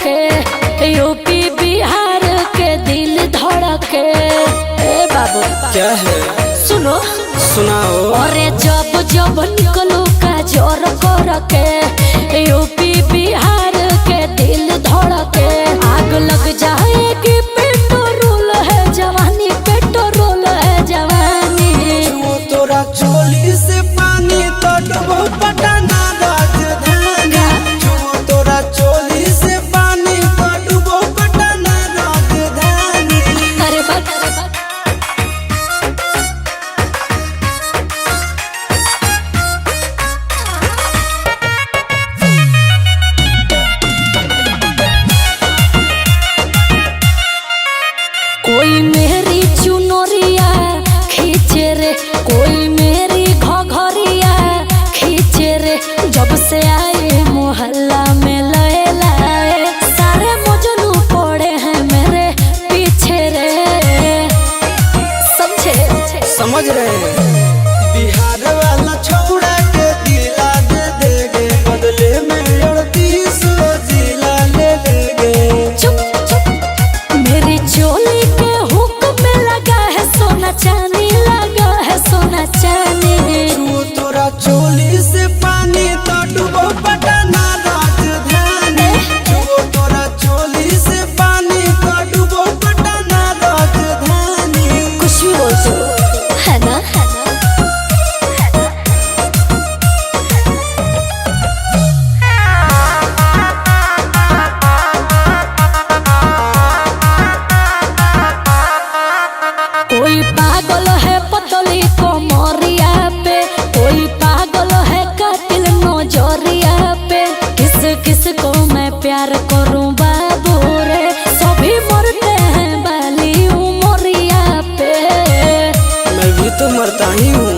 के यूपी बिहार के दिल धड़के। ए बाबू क्या है? सुनो सुनाओ। अरे जब जब निकलो का जोर के यूपी बिहार के दिल धड़के। आग लग जाएगी पेट्रोल है जवानी, पेट्रोल है जवानी। तोरा चोली से पानी तो डूबो पटना राजधानी। तोरा चोली से पानी तो डूबो पटना राजधानी। अरे बात कोई मेरी चुनरिया खींचे रे, कोई मेरी घघरिया खींचे रे। जब से आए मोहल्ला में लैला सारे मजनू पड़े हैं मेरे पीछे रे। समझे? समझ रहे हैं। बिहार वाला छोड़ा के दिला दे देगे, बदले में 38 जिला ले लेंगे। चुप चुप, मेरी चोली के हुक में लगा है सोना चांदी, लगा है सोना चांदी। तोरा चोली से पानी तो डूबो पटना राजधानी। तोरा चोली से पानी तो डूबो पटना राजधानी। कुछ भी बोल दो है ना, है ना। कोई पागल है पतली कोमरिया पे, कोई पागल है कातिल नजरिया पे। किस किस को मैं प्यार करूं बाबू रे, सभी मरते हैं बाली उमरिया पे। मैं भी तो मरता ही हूँ।